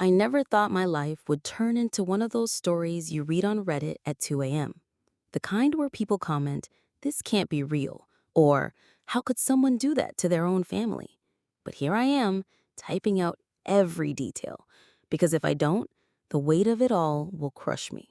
I never thought my life would turn into one of those stories you read on Reddit at 2 a.m. The kind where people comment, "This can't be real," or "How could someone do that to their own family?" But here I am, typing out every detail, because if I don't, the weight of it all will crush me.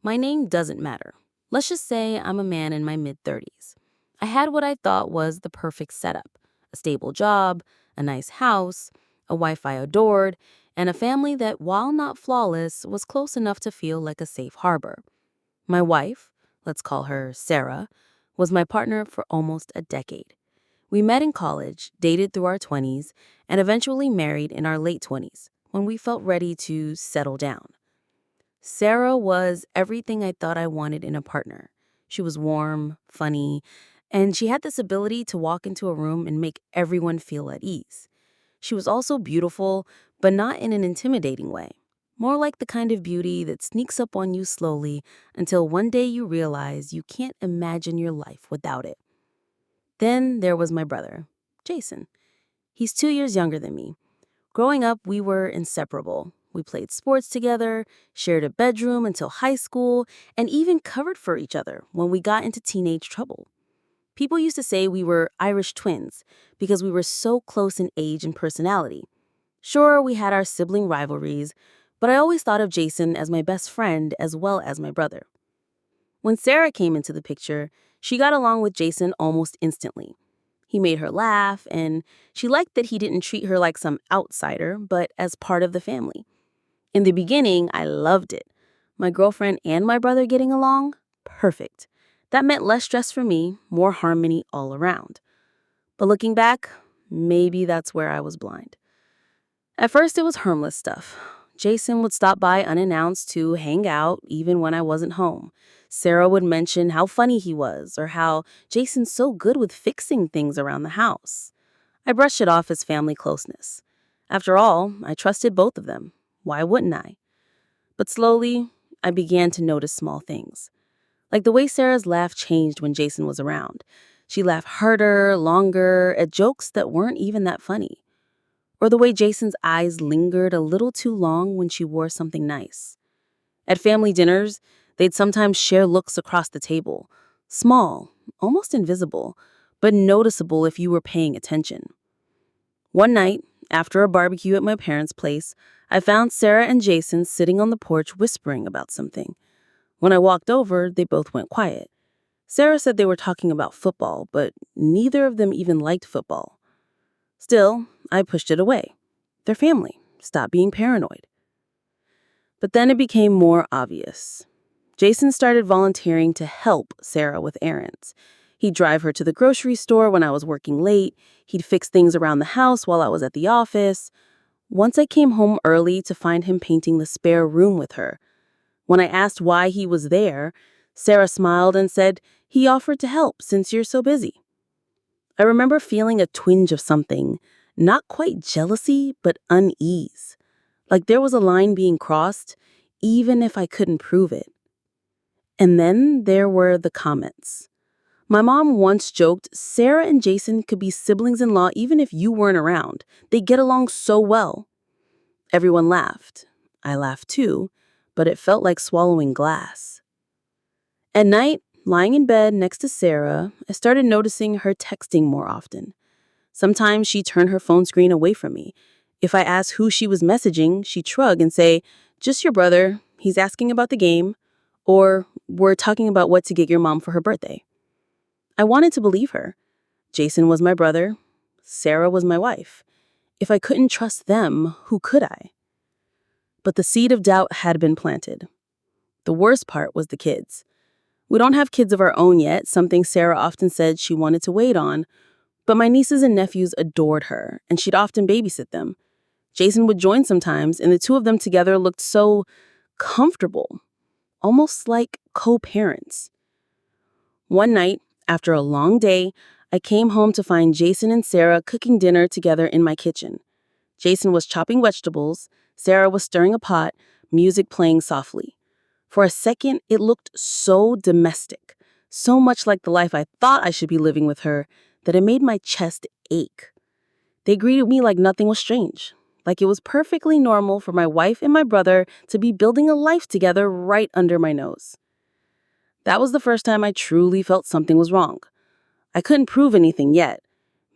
My name doesn't matter. Let's just say I'm a man in my mid-30s. I had what I thought was the perfect setup: a stable job, a nice house, a wife I adored, and a family that, while not flawless, was close enough to feel like a safe harbor. My wife, let's call her Sarah, was my partner for almost a decade. We met in college, dated through our 20s, and eventually married in our late 20s when we felt ready to settle down. Sarah was everything I thought I wanted in a partner. She was warm, funny, and she had this ability to walk into a room and make everyone feel at ease. She was also beautiful, but not in an intimidating way. More like the kind of beauty that sneaks up on you slowly until one day you realize you can't imagine your life without it. Then there was my brother, Jason. He's 2 years younger than me. Growing up, we were inseparable. We played sports together, shared a bedroom until high school, and even covered for each other when we got into teenage trouble. People used to say we were Irish twins because we were so close in age and personality. Sure, we had our sibling rivalries, but I always thought of Jason as my best friend as well as my brother. When Sarah came into the picture, she got along with Jason almost instantly. He made her laugh, and she liked that he didn't treat her like some outsider, but as part of the family. In the beginning, I loved it. My girlfriend and my brother getting along? Perfect. That meant less stress for me, more harmony all around. But looking back, maybe that's where I was blind. At first, it was harmless stuff. Jason would stop by unannounced to hang out, even when I wasn't home. Sarah would mention how funny he was, or how Jason's so good with fixing things around the house. I brushed it off as family closeness. After all, I trusted both of them. Why wouldn't I? But slowly, I began to notice small things. Like the way Sarah's laugh changed when Jason was around. She laughed harder, longer, at jokes that weren't even that funny. Or the way Jason's eyes lingered a little too long when she wore something nice. At family dinners, they'd sometimes share looks across the table. Small, almost invisible, but noticeable if you were paying attention. One night, after a barbecue at my parents' place, I found Sarah and Jason sitting on the porch whispering about something. When I walked over, they both went quiet. Sarah said they were talking about football, but neither of them even liked football. Still, I pushed it away. They're family. Stop being paranoid. But then it became more obvious. Jason started volunteering to help Sarah with errands. He'd drive her to the grocery store when I was working late. He'd fix things around the house while I was at the office. Once I came home early to find him painting the spare room with her. When I asked why he was there, Sarah smiled and said, "He offered to help since you're so busy." I remember feeling a twinge of something, not quite jealousy, but unease. Like there was a line being crossed, even if I couldn't prove it. And then there were the comments. My mom once joked Sarah and Jason could be siblings-in-law even if you weren't around. They get along so well. Everyone laughed. I laughed too, but it felt like swallowing glass. At night, lying in bed next to Sarah, I started noticing her texting more often. Sometimes she'd turn her phone screen away from me. If I asked who she was messaging, she'd shrug and say, "Just your brother. He's asking about the game." Or, "We're talking about what to get your mom for her birthday." I wanted to believe her. Jason was my brother. Sarah was my wife. If I couldn't trust them, who could I? But the seed of doubt had been planted. The worst part was the kids. We don't have kids of our own yet, something Sarah often said she wanted to wait on, but my nieces and nephews adored her, and she'd often babysit them. Jason would join sometimes, and the two of them together looked so comfortable, almost like co-parents. One night, after a long day, I came home to find Jason and Sarah cooking dinner together in my kitchen. Jason was chopping vegetables, Sarah was stirring a pot, music playing softly. For a second, it looked so domestic, so much like the life I thought I should be living with her, that it made my chest ache. They greeted me like nothing was strange. like it was perfectly normal for my wife and my brother to be building a life together right under my nose. That was the first time I truly felt something was wrong. I couldn't prove anything yet.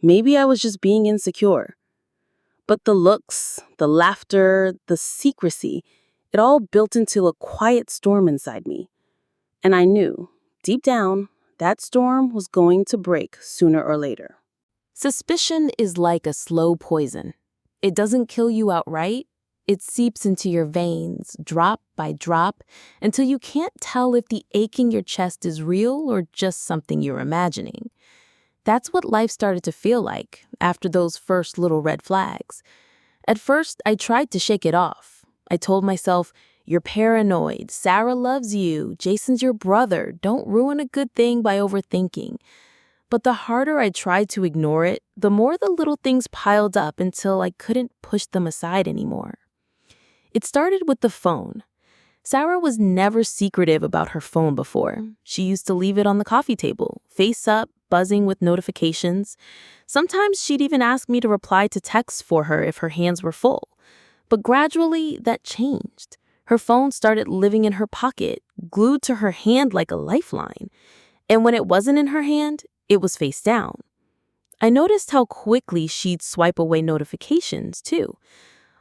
Maybe I was just being insecure. But the looks, the laughter, the secrecy, it all built into a quiet storm inside me. And I knew, deep down, that storm was going to break sooner or later. Suspicion is like a slow poison. It doesn't kill you outright. It seeps into your veins, drop by drop, until you can't tell if the ache in your chest is real or just something you're imagining. That's what life started to feel like after those first little red flags. At first, I tried to shake it off. I told myself, "You're paranoid. Sarah loves you. Jason's your brother. Don't ruin a good thing by overthinking." But the harder I tried to ignore it, the more the little things piled up until I couldn't push them aside anymore. It started with the phone. Sarah was never secretive about her phone before. She used to leave it on the coffee table, face up, buzzing with notifications. Sometimes she'd even ask me to reply to texts for her if her hands were full. But gradually, that changed. Her phone started living in her pocket, glued to her hand like a lifeline. And when it wasn't in her hand, it was face down. I noticed how quickly she'd swipe away notifications, too.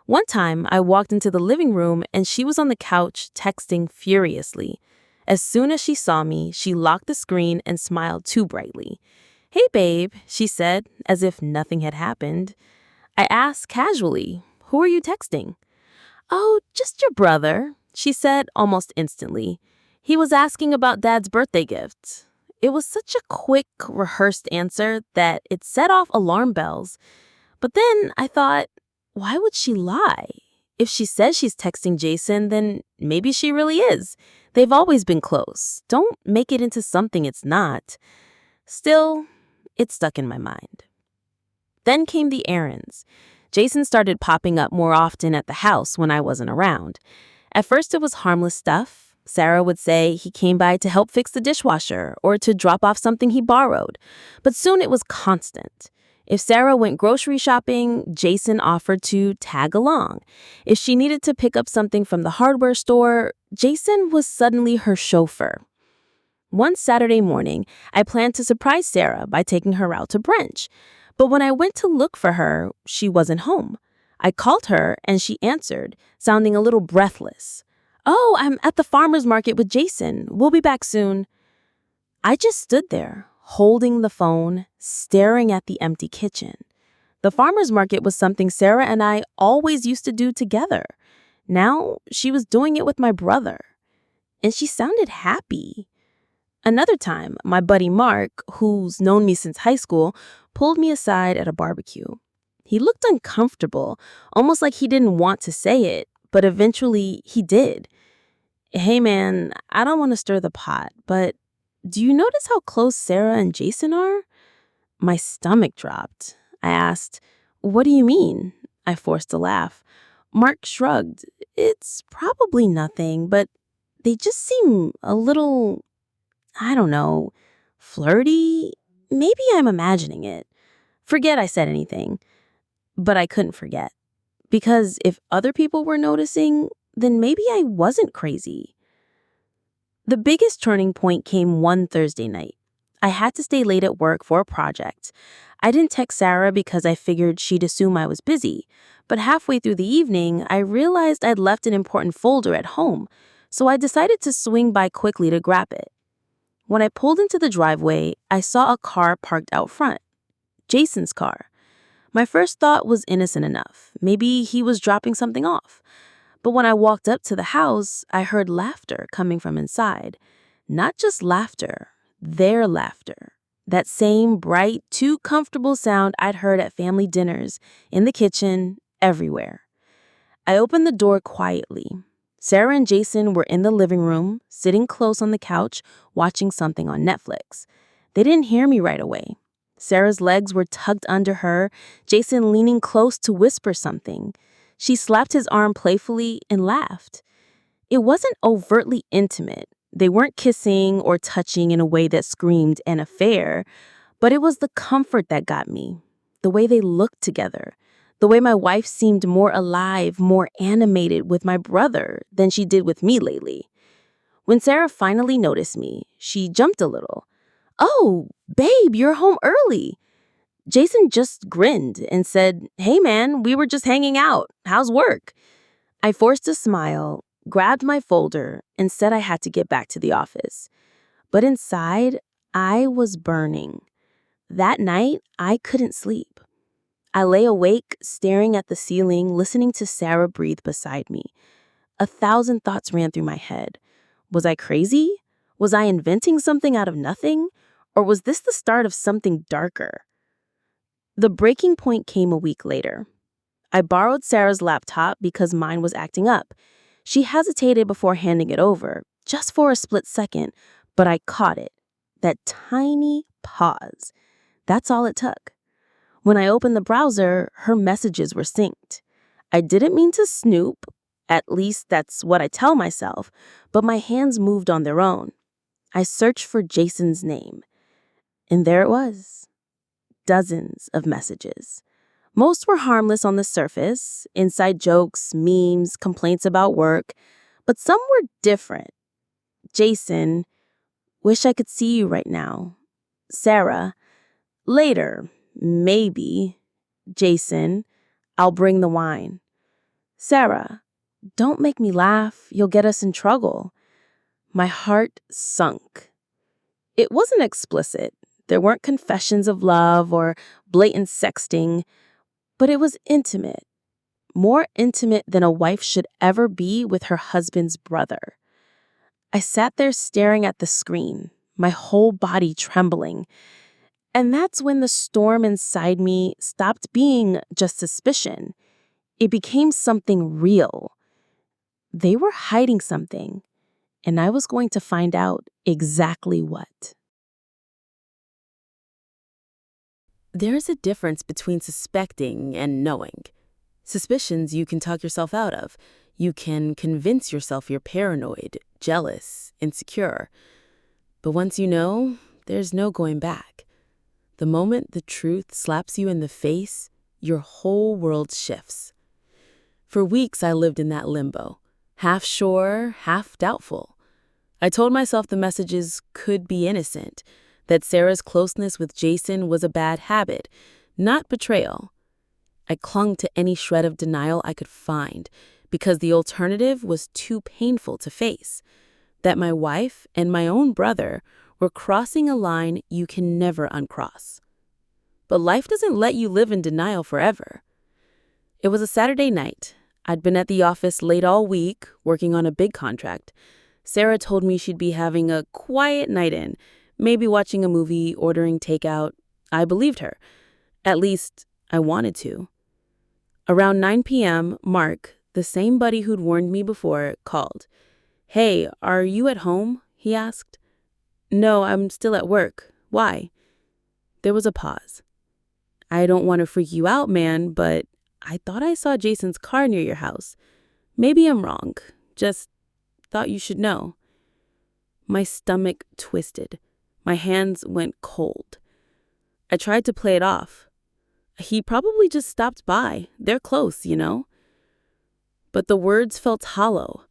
One time, I walked into the living room and she was on the couch texting furiously. As soon as she saw me, she locked the screen and smiled too brightly. "Hey, babe," she said, as if nothing had happened. I asked casually, "Who are you texting?" "Oh, just your brother," she said almost instantly. "He was asking about Dad's birthday gift." It was such a quick, rehearsed answer that it set off alarm bells. But then I thought, why would she lie? If she says she's texting Jason, then maybe she really is. They've always been close. Don't make it into something it's not. Still, it stuck in my mind. Then came the errands. Jason started popping up more often at the house when I wasn't around. At first it was harmless stuff. Sarah would say he came by to help fix the dishwasher or to drop off something he borrowed. But soon it was constant. If Sarah went grocery shopping, Jason offered to tag along. If she needed to pick up something from the hardware store, Jason was suddenly her chauffeur. One Saturday morning, I planned to surprise Sarah by taking her out to brunch. But when I went to look for her, she wasn't home. I called her and she answered, sounding a little breathless. "Oh, I'm at the farmer's market with Jason. We'll be back soon." I just stood there, holding the phone, staring at the empty kitchen. The farmer's market was something Sarah and I always used to do together. Now she was doing it with my brother. And she sounded happy. Another time, my buddy Mark, who's known me since high school, pulled me aside at a barbecue. He looked uncomfortable, almost like he didn't want to say it, but eventually he did. "Hey man, I don't want to stir the pot, but do you notice how close Sarah and Jason are?" My stomach dropped. I asked, "What do you mean?" I forced a laugh. Mark shrugged. "It's probably nothing, but they just seem a little, I don't know, flirty. Maybe I'm imagining it." Forget I said anything. But I couldn't forget. Because if other people were noticing, then maybe I wasn't crazy. The biggest turning point came one Thursday night. I had to stay late at work for a project. I didn't text Sarah because I figured she'd assume I was busy. But halfway through the evening, I realized I'd left an important folder at home, so I decided to swing by quickly to grab it. When I pulled into the driveway, I saw a car parked out front. Jason's car. My first thought was innocent enough. Maybe he was dropping something off. But when I walked up to the house, I heard laughter coming from inside. Not just laughter, their laughter. That same bright, too comfortable sound I'd heard at family dinners, in the kitchen, everywhere. I opened the door quietly. Sarah and Jason were in the living room, sitting close on the couch, watching something on Netflix. They didn't hear me right away. Sarah's legs were tucked under her, Jason leaning close to whisper something. She slapped his arm playfully and laughed. It wasn't overtly intimate. They weren't kissing or touching in a way that screamed an affair, but it was the comfort that got me. The way they looked together, The way my wife seemed more alive, more animated with my brother than she did with me lately. When Sarah finally noticed me, she jumped a little. "Oh, babe, you're home early." Jason just grinned and said, "Hey man, we were just hanging out. How's work?" I forced a smile, grabbed my folder, and said I had to get back to the office. But inside, I was burning. That night, I couldn't sleep. I lay awake, staring at the ceiling, listening to Sarah breathe beside me. 1,000 thoughts ran through my head. Was I crazy? Was I inventing something out of nothing? Or was this the start of something darker? The breaking point came a week later. I borrowed Sarah's laptop because mine was acting up. She hesitated before handing it over, just for a split second, but I caught it. That tiny pause. That's all it took. When I opened the browser, her messages were synced. I didn't mean to snoop, at least that's what I tell myself, but my hands moved on their own. I searched for Jason's name, and there it was. Dozens of messages. Most were harmless on the surface, inside jokes, memes, complaints about work, but some were different. Jason, wish I could see you right now. Sarah, later, maybe. Jason, I'll bring the wine. Sarah, don't make me laugh, you'll get us in trouble. My heart sunk. It wasn't explicit. There weren't confessions of love or blatant sexting, but it was intimate. More intimate than a wife should ever be with her husband's brother. I sat there staring at the screen, my whole body trembling. And that's when the storm inside me stopped being just suspicion. It became something real. They were hiding something, and I was going to find out exactly what. There's a difference between suspecting and knowing. Suspicions you can talk yourself out of. You can convince yourself you're paranoid, jealous, insecure. But once you know, there's no going back. The moment the truth slaps you in the face, your whole world shifts. For weeks, I lived in that limbo, half sure, half doubtful. I told myself the messages could be innocent, that Sarah's closeness with Jason was a bad habit, not betrayal. I clung to any shred of denial I could find because the alternative was too painful to face, that my wife and my own brother were crossing a line you can never uncross. But life doesn't let you live in denial forever. It was a Saturday night. I'd been at the office late all week, working on a big contract. Sarah told me she'd be having a quiet night in, maybe watching a movie, ordering takeout. I believed her. At least, I wanted to. Around 9 p.m., Mark, the same buddy who'd warned me before, called. "Hey, are you at home?" he asked. "No, I'm still at work. Why?" There was a pause. "I don't want to freak you out, man, but I thought I saw Jason's car near your house. Maybe I'm wrong. Just thought you should know." My stomach twisted. My hands went cold. I tried to play it off. He probably just stopped by. They're close, you know? But the words felt hollow.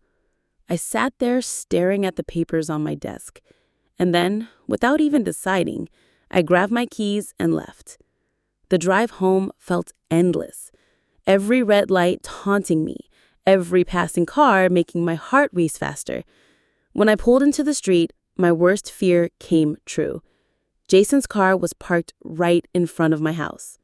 I sat there staring at the papers on my desk. And then, without even deciding, I grabbed my keys and left. The drive home felt endless. Every red light taunting me, every passing car making my heart race faster. When I pulled into the street, my worst fear came true. Jason's car was parked right in front of my house.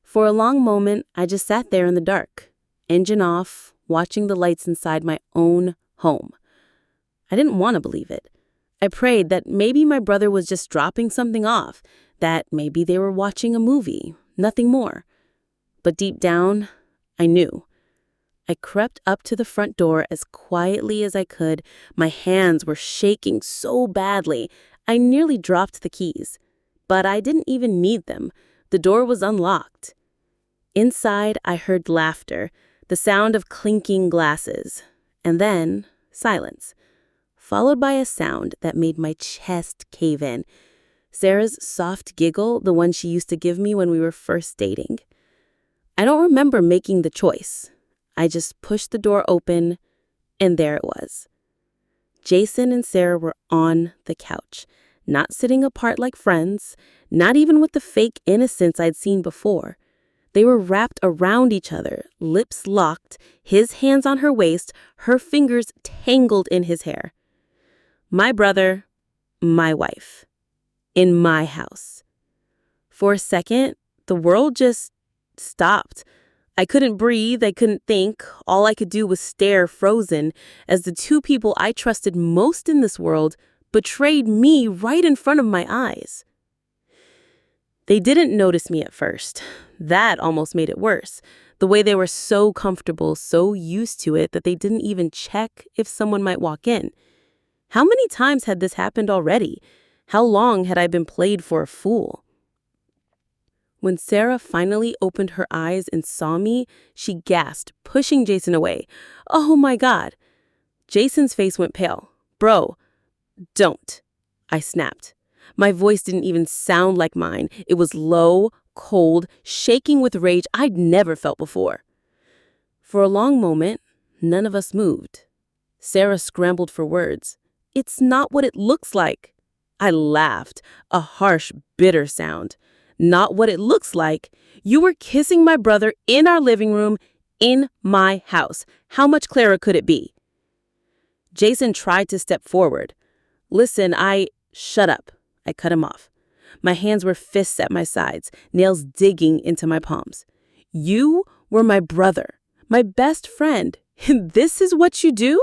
For a long moment, I just sat there in the dark, engine off, watching the lights inside my own home. I didn't want to believe it. I prayed that maybe my brother was just dropping something off, that maybe they were watching a movie, nothing more. But deep down, I knew. I crept up to the front door as quietly as I could. My hands were shaking so badly, I nearly dropped the keys. But I didn't even need them. The door was unlocked. Inside, I heard laughter, the sound of clinking glasses, and then silence, followed by a sound that made my chest cave in. Sarah's soft giggle, the one she used to give me when we were first dating. I don't remember making the choice. I just pushed the door open, and there it was. Jason and Sarah were on the couch, not sitting apart like friends, not even with the fake innocence I'd seen before. They were wrapped around each other, lips locked, his hands on her waist, her fingers tangled in his hair. My brother, my wife, in my house. For a second, the world just stopped. I couldn't breathe, I couldn't think. All I could do was stare frozen as the two people I trusted most in this world betrayed me right in front of my eyes. They didn't notice me at first. That almost made it worse. The way they were so comfortable, so used to it that they didn't even check if someone might walk in. How many times had this happened already? How long had I been played for a fool? When Sarah finally opened her eyes and saw me, she gasped, pushing Jason away. Oh my God. Jason's face went pale. Bro, don't. I snapped. My voice didn't even sound like mine. It was low, cold, shaking with rage I'd never felt before. For a long moment, none of us moved. Sarah scrambled for words. It's not what it looks like. I laughed, a harsh, bitter sound. Not what it looks like. You were kissing my brother in our living room, in my house. How much clearer could it be? Jason tried to step forward. Listen, Shut up. I cut him off. My hands were fists at my sides, nails digging into my palms. You were my brother, my best friend, and this is what you do?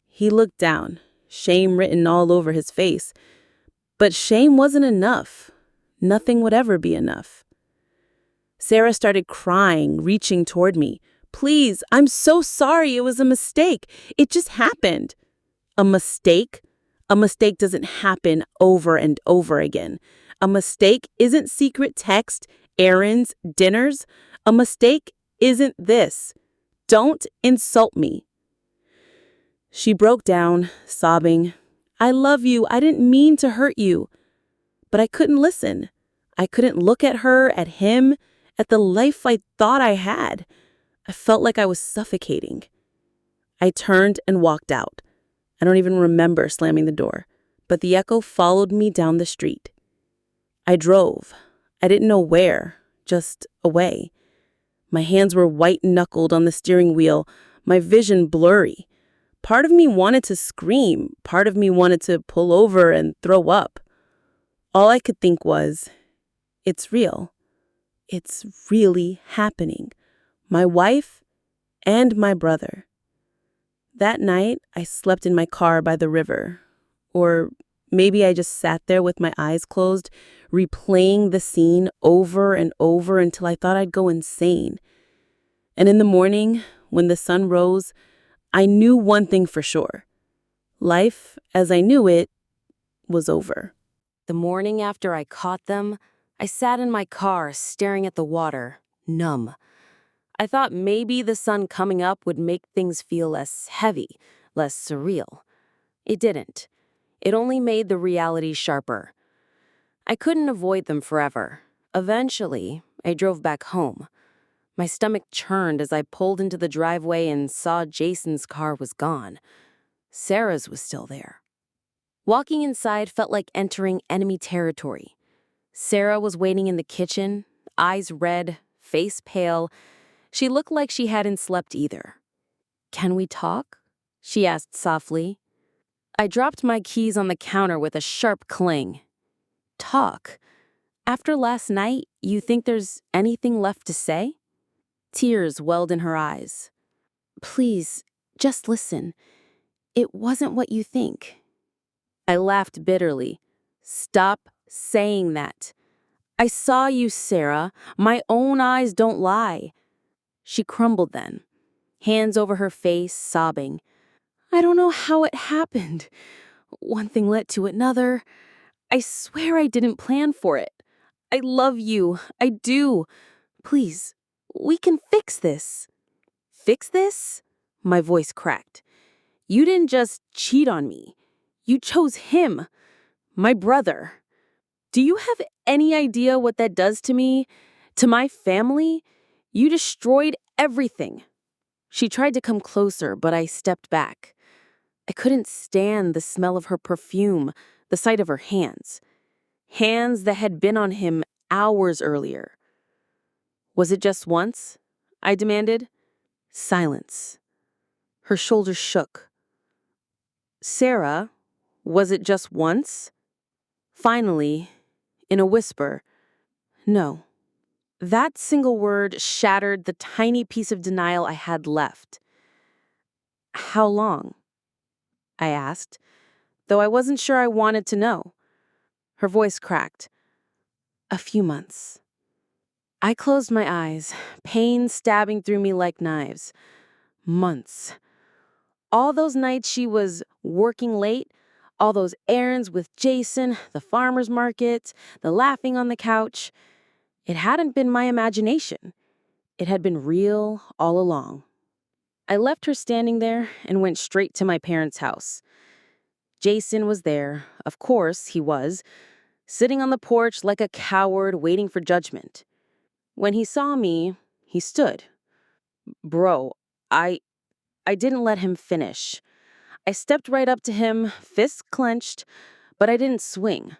He looked down, shame written all over his face. But shame wasn't enough. Nothing would ever be enough. Sarah started crying, reaching toward me. Please, I'm so sorry. It was a mistake. It just happened. A mistake? A mistake doesn't happen over and over again. A mistake isn't secret text, errands, dinners. A mistake isn't this. Don't insult me. She broke down, sobbing. I love you. I didn't mean to hurt you. But I couldn't listen. I couldn't look at her, at him, at the life I thought I had. I felt like I was suffocating. I turned and walked out. I don't even remember slamming the door, but the echo followed me down the street. I drove. I didn't know where, just away. My hands were white-knuckled on the steering wheel, my vision blurry. Part of me wanted to scream, part of me wanted to pull over and throw up. All I could think was, it's real. It's really happening. My wife and my brother. That night, I slept in my car by the river. Or maybe I just sat there with my eyes closed, replaying the scene over and over until I thought I'd go insane. And in the morning, when the sun rose, I knew one thing for sure. Life, as I knew it, was over. The morning after I caught them, I sat in my car staring at the water, numb. I thought maybe the sun coming up would make things feel less heavy, less surreal. It didn't. It only made the reality sharper. I couldn't avoid them forever. Eventually, I drove back home. My stomach churned as I pulled into the driveway and saw Jason's car was gone. Sarah's was still there. Walking inside felt like entering enemy territory. Sarah was waiting in the kitchen, eyes red, face pale. She looked like she hadn't slept either. Can we talk? She asked softly. I dropped my keys on the counter with a sharp cling. Talk? After last night, you think there's anything left to say? Tears welled in her eyes. Please, just listen. It wasn't what you think. I laughed bitterly. Stop saying that. I saw you, Sarah. My own eyes don't lie. She crumbled then, hands over her face, sobbing. I don't know how it happened. One thing led to another. I swear I didn't plan for it. I love you. I do. Please, we can fix this. Fix this? My voice cracked. You didn't just cheat on me. You chose him, my brother. Do you have any idea what that does to me, to my family? You destroyed everything. She tried to come closer, but I stepped back. I couldn't stand the smell of her perfume, the sight of her hands. Hands that had been on him hours earlier. Was it just once? I demanded. Silence. Her shoulders shook. Sarah, was it just once? Finally, in a whisper, no. That single word shattered the tiny piece of denial I had left. How long? I asked, though I wasn't sure I wanted to know. Her voice cracked. A few months. I closed my eyes, pain stabbing through me like knives. Months. All those nights she was working late, all those errands with Jason, the farmer's market, the laughing on the couch. It hadn't been my imagination. It had been real all along. I left her standing there and went straight to my parents' house. Jason was there, of course he was, sitting on the porch like a coward waiting for judgment. When he saw me, he stood. Bro, I didn't let him finish. I stepped right up to him, fists clenched, but I didn't swing.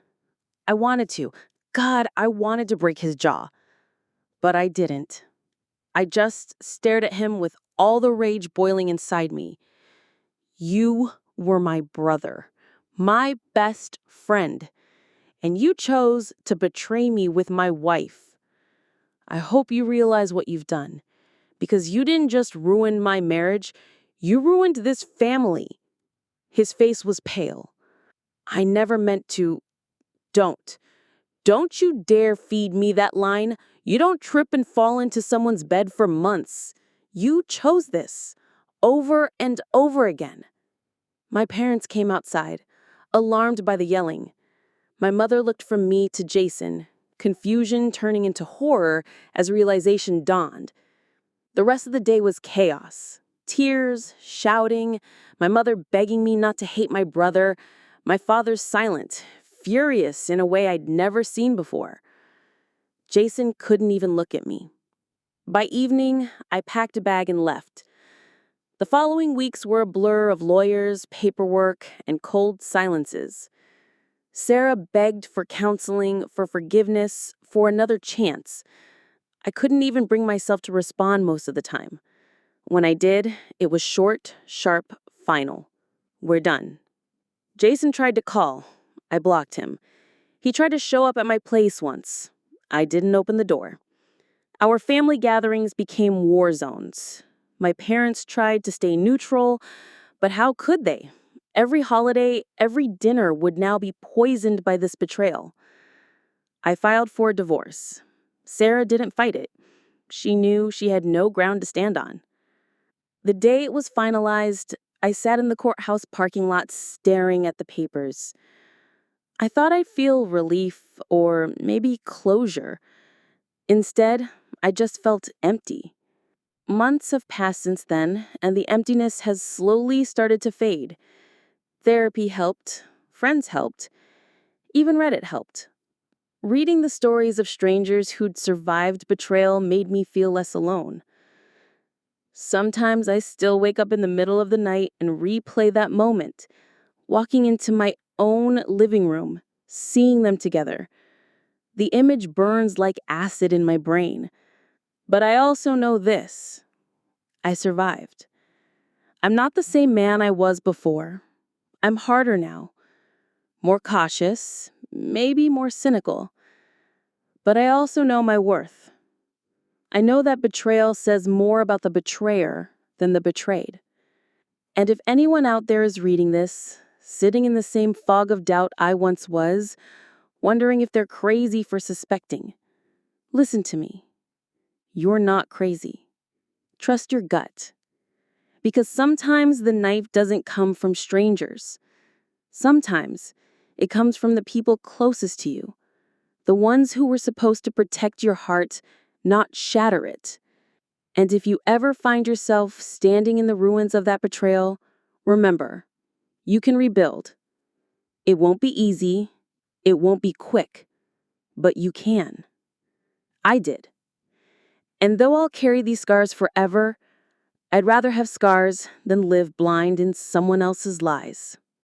I wanted to. God, I wanted to break his jaw. But I didn't. I just stared at him with all the rage boiling inside me. You were my brother, my best friend, and you chose to betray me with my wife. I hope you realize what you've done, because you didn't just ruin my marriage, you ruined this family. His face was pale. I never meant to. Don't. Don't you dare feed me that line. You don't trip and fall into someone's bed for months. You chose this. Over and over again. My parents came outside, alarmed by the yelling. My mother looked from me to Jason, confusion turning into horror as realization dawned. The rest of the day was chaos. Tears, shouting, my mother begging me not to hate my brother, my father silent, furious in a way I'd never seen before. Jason couldn't even look at me. By evening, I packed a bag and left. The following weeks were a blur of lawyers, paperwork, and cold silences. Sarah begged for counseling, for forgiveness, for another chance. I couldn't even bring myself to respond most of the time. When I did, it was short, sharp, final. We're done. Jason tried to call. I blocked him. He tried to show up at my place once. I didn't open the door. Our family gatherings became war zones. My parents tried to stay neutral, but how could they? Every holiday, every dinner would now be poisoned by this betrayal. I filed for a divorce. Sarah didn't fight it. She knew she had no ground to stand on. The day it was finalized, I sat in the courthouse parking lot staring at the papers. I thought I'd feel relief or maybe closure. Instead, I just felt empty. Months have passed since then, and the emptiness has slowly started to fade. Therapy helped, friends helped, even Reddit helped. Reading the stories of strangers who'd survived betrayal made me feel less alone. Sometimes I still wake up in the middle of the night and replay that moment, walking into my own living room, seeing them together. The image burns like acid in my brain. But I also know this. I survived. I'm not the same man I was before. I'm harder now. More cautious, maybe more cynical. But I also know my worth. I know that betrayal says more about the betrayer than the betrayed. And if anyone out there is reading this, sitting in the same fog of doubt I once was, wondering if they're crazy for suspecting, listen to me. You're not crazy. Trust your gut. Because sometimes the knife doesn't come from strangers. Sometimes it comes from the people closest to you, the ones who were supposed to protect your heart, not shatter it. And if you ever find yourself standing in the ruins of that betrayal, remember, you can rebuild. It won't be easy, it won't be quick, but you can. I did. And though I'll carry these scars forever, I'd rather have scars than live blind in someone else's lies.